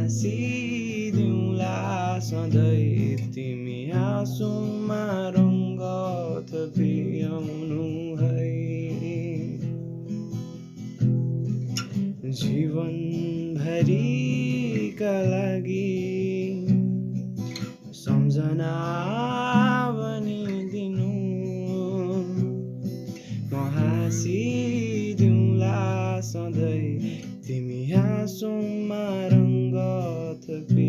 हाँसिदिउँला सधैँ तिमी हाँसोमा रङ्ग थपिआउनु है जीवनभरिका लागि सम्झना बनिदिनु म हाँसिदिउँला सधैँ तिमी हाँसोमा रङ्ग थपि